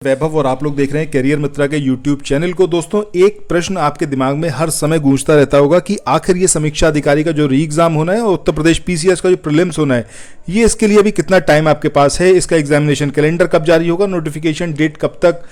वैभव और आप लोग देख रहे हैं करियर मित्रा के YouTube चैनल को। दोस्तों, एक प्रश्न आपके दिमाग में हर समय गूंजता रहता होगा कि आखिर ये समीक्षा अधिकारी का जो री एग्जाम होना है और उत्तर प्रदेश पीसीएस का जो प्रीलिम्स होना है, ये इसके लिए अभी कितना टाइम आपके पास है, इसका एग्जामिनेशन कैलेंडर कब जारी होगा, नोटिफिकेशन डेट कब तक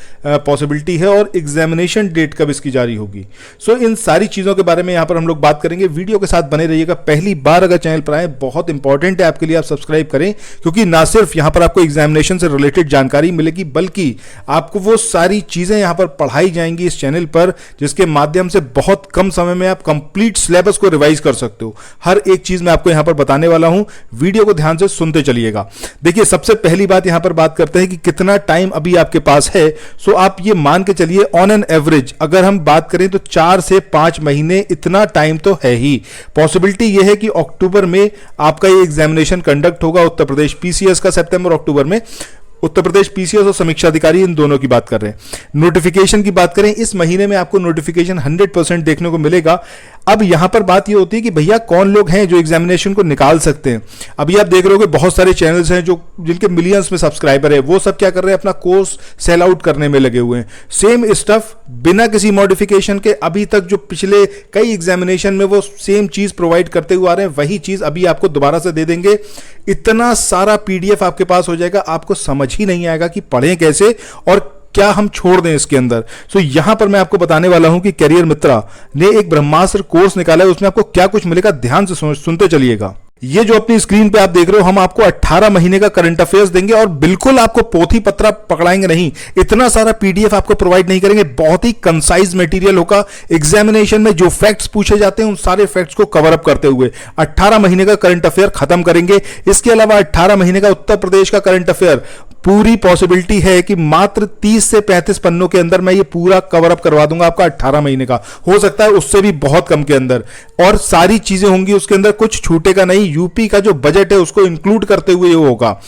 पॉसिबिलिटी है और एग्जामिनेशन डेट कब इसकी जारी होगी। सो इन सारी चीज़ों के बारे में यहाँ पर हम लोग बात करेंगे। वीडियो के साथ बने रहिएगा। पहली बार अगर चैनल पर आए, बहुत इंपॉर्टेंट है आपके लिए, आप सब्सक्राइब करें, क्योंकि ना सिर्फ यहाँ पर आपको एग्जामिनेशन से रिलेटेड जानकारी मिलेगी, बल्कि आपको वो सारी चीजें यहां पर पढ़ाई जाएंगी इस चैनल पर, जिसके माध्यम से बहुत कम समय में आप कंप्लीट सिलेबस को रिवाइज कर सकते हो। हर एक चीज मैं आपको यहां पर बताने वाला हूं, वीडियो को ध्यान से सुनते चलिएगा। देखिए, सबसे पहली बात यहां पर बात करते हैं कि कितना टाइम अभी आपके पास है। सो आप ये मान के चलिए, ऑन एन एवरेज अगर हम बात करें तो 4 से 5 महीने, इतना टाइम तो है ही। पॉसिबिलिटी यह है कि अक्टूबर में आपका ये एग्जामिनेशन कंडक्ट होगा, उत्तर प्रदेश पीसीएस का सितंबर अक्टूबर में। उत्तर प्रदेश पीसीएस और समीक्षा अधिकारी, इन दोनों की बात कर रहे हैं। नोटिफिकेशन की बात करें, इस महीने में आपको नोटिफिकेशन 100% देखने को मिलेगा। अब यहां पर बात ये होती है कि भैया कौन लोग हैं जो एग्जामिनेशन को निकाल सकते हैं। अभी आप देख रहे हो कि बहुत सारे चैनल्स हैं जो जिनके मिलियंस में सब्सक्राइबर है, वो सब क्या कर रहे हैं, अपना कोर्स सेल आउट करने में लगे हुए हैं। सेम स्टफ बिना किसी मॉडिफिकेशन के, अभी तक जो पिछले कई एग्जामिनेशन में वो सेम चीज प्रोवाइड करते हुए आ रहे हैं, वही चीज अभी आपको दोबारा से दे देंगे। इतना सारा पीडीएफ आपके पास हो जाएगा, आपको समझ ही नहीं आएगा कि पढ़ें कैसे और क्या हम छोड़ दें इसके अंदर। सो यहां पर मैं आपको बताने वाला हूं कि करियर मित्रा ने एक ब्रह्मास्त्र कोर्स निकाला है, उसमें आपको क्या कुछ मिलेगा, ध्यान से सुनते चलिएगा। ये जो अपनी स्क्रीन पे आप देख रहे हो, हम आपको 18 महीने का करंट अफेयर्स देंगे और बिल्कुल आपको पोथी पत्रा पकड़ाएंगे नहीं, इतना सारा पीडीएफ आपको प्रोवाइड नहीं करेंगे। बहुत ही कंसाइज मटेरियल होगा। एग्जामिनेशन में जो फैक्ट्स पूछे जाते हैं, उन सारे फैक्ट्स को कवर अप करते हुए 18 महीने का करंट अफेयर खत्म करेंगे। इसके अलावा 18 महीने का उत्तर प्रदेश का करंट अफेयर, पूरी पॉसिबिलिटी है कि मात्र 30 से 35 पन्नों के अंदर मैं ये पूरा कवर अप करवा दूंगा आपका 18 महीने का। हो सकता है उससे भी बहुत कम के अंदर, और सारी चीजें होंगी उसके अंदर, कुछ छूटेगा नहीं। यूपी का जो बजट है उसको इंक्लूड करते हुए ये होगा।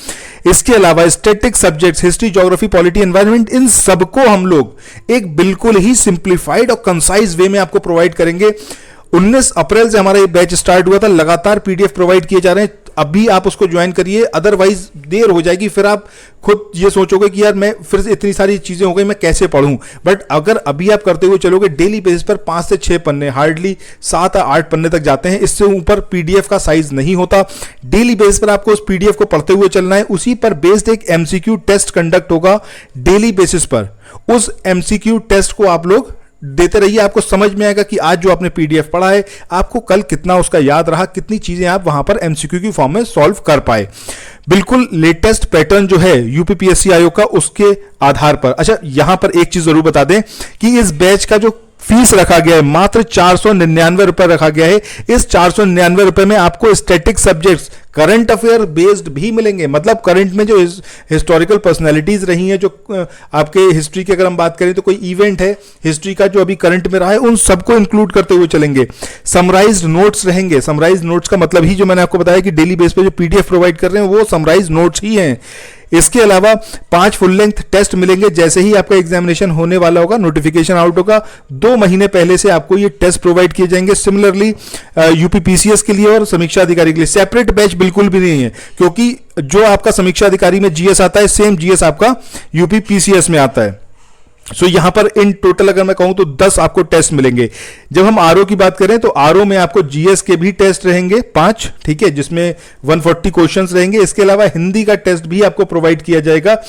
इसके अलावा static subjects, history, geography, polity, environment, इन सबको हम लोग एक बिल्कुल ही सिंप्लीफाइड और कंसाइज वे में आपको प्रोवाइड करेंगे। 19 अप्रैल से हमारा ये बैच स्टार्ट हुआ था, लगातार पीडीएफ प्रोवाइड किए जा रहे हैं। अभी आप उसको ज्वाइन करिए, अदरवाइज देर हो जाएगी, फिर आप खुद ये सोचोगे कि यार मैं फिर से इतनी सारी चीजें हो गई, मैं कैसे पढ़ूं। बट अगर अभी आप करते हुए चलोगे, डेली बेसिस पर 5 से 6 पन्ने, हार्डली 7 या 8 पन्ने तक जाते हैं, इससे ऊपर पीडीएफ का साइज नहीं होता। डेली बेसिस पर आपको उस पीडीएफ को पढ़ते हुए चलना है। उसी पर बेस्ड एक एमसीक्यू टेस्ट कंडक्ट होगा डेली बेसिस पर। उस एमसीक्यू टेस्ट को आप लोग देते रहिए, आपको समझ में आएगा कि आज जो आपने पीडीएफ पढ़ा है, आपको कल कितना उसका याद रहा, कितनी चीजें आप वहां पर एमसीक्यू की फॉर्म में सॉल्व कर पाए। बिल्कुल लेटेस्ट पैटर्न जो है यूपीपीएससी आयोग का, उसके आधार पर। अच्छा, यहां पर एक चीज जरूर बता दें कि इस बैच का जो फीस रखा गया है, मात्र 499 रुपए रखा गया है। इस 499 रुपए में आपको static subjects, current affair based भी मिलेंगे। मतलब करंट में जो हिस्टोरिकल पर्सनैलिटीज रही हैं, जो आपके हिस्ट्री की अगर हम बात करें तो कोई इवेंट है हिस्ट्री का जो अभी करंट में रहा है, उन सबको इंक्लूड करते हुए चलेंगे। समराइज्ड नोट्स रहेंगे। समराइज्ड नोट्स का मतलब ही जो मैंने आपको बताया कि डेली बेस पे जो पीडीएफ प्रोवाइड कर रहे हैं वो समराइज्ड नोट्स ही हैं। इसके अलावा 5 फुल लेंथ टेस्ट मिलेंगे। जैसे ही आपका एग्जामिनेशन होने वाला होगा, नोटिफिकेशन आउट होगा, 2 महीने पहले से आपको ये टेस्ट प्रोवाइड किए जाएंगे। सिमिलरली यूपी पीसीएस के लिए और समीक्षा अधिकारी के लिए सेपरेट बैच बिल्कुल भी नहीं है, क्योंकि जो आपका समीक्षा अधिकारी में जीएस आता है, सेम जीएस आपका यूपी पीसीएस में आता है। सो यहां पर इन टोटल अगर मैं कहूं तो 10 आपको टेस्ट मिलेंगे। जब हम आरओ की बात करें तो आरओ में आपको जीएस के भी टेस्ट रहेंगे 5, ठीक है, जिसमें 140 क्वेश्चंस रहेंगे। इसके अलावा हिंदी का टेस्ट भी आपको प्रोवाइड किया जाएगा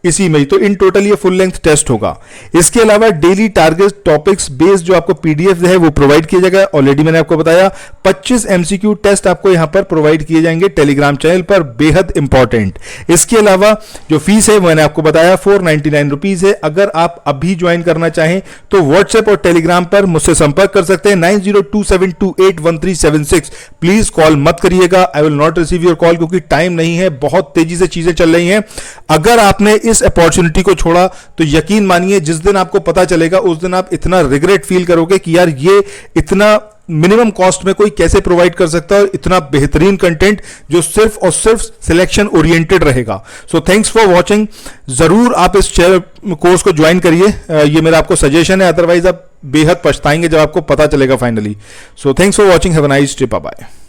इसी में। तो इन टोटल ये फुल लेंथ टेस्ट होगा। इसके अलावा डेली टारगेट टॉपिक्स बेस्ड जो आपको पीडीएफ है वो प्रोवाइड किया जाएगा। ऑलरेडी मैंने आपको बताया 25 एमसीक्यू टेस्ट आपको यहां पर प्रोवाइड किए जाएंगे टेलीग्राम चैनल पर, बेहद इंपॉर्टेंट। इसके अलावा जो फीस है मैंने आपको बताया 499 रुपीज है। अगर आप अभी ज्वाइन करना चाहें तो व्हाट्सएप और टेलीग्राम पर मुझसे संपर्क कर सकते हैं 9027281376। प्लीज कॉल मत करिएगा, I will not receive your call, क्योंकि टाइम नहीं है, बहुत तेजी से चीजें चल रही हैं। अगर आपने इस अपॉर्चुनिटी को छोड़ा तो यकीन मानिए जिस दिन आपको पता चलेगा उस दिन आप इतना रिग्रेट फील करोगे कि यार ये इतना मिनिमम कॉस्ट में कोई कैसे प्रोवाइड कर सकता है, और इतना बेहतरीन कंटेंट जो सिर्फ और सिर्फ सिलेक्शन ओरिएंटेड रहेगा। सो थैंक्स फॉर वॉचिंग। जरूर आप इस कोर्स को ज्वाइन करिए, ये मेरा आपको सजेशन है, अदरवाइज आप बेहद पछताएंगे जब आपको पता चलेगा finally. So thanks for watching, have a nice day, bye bye.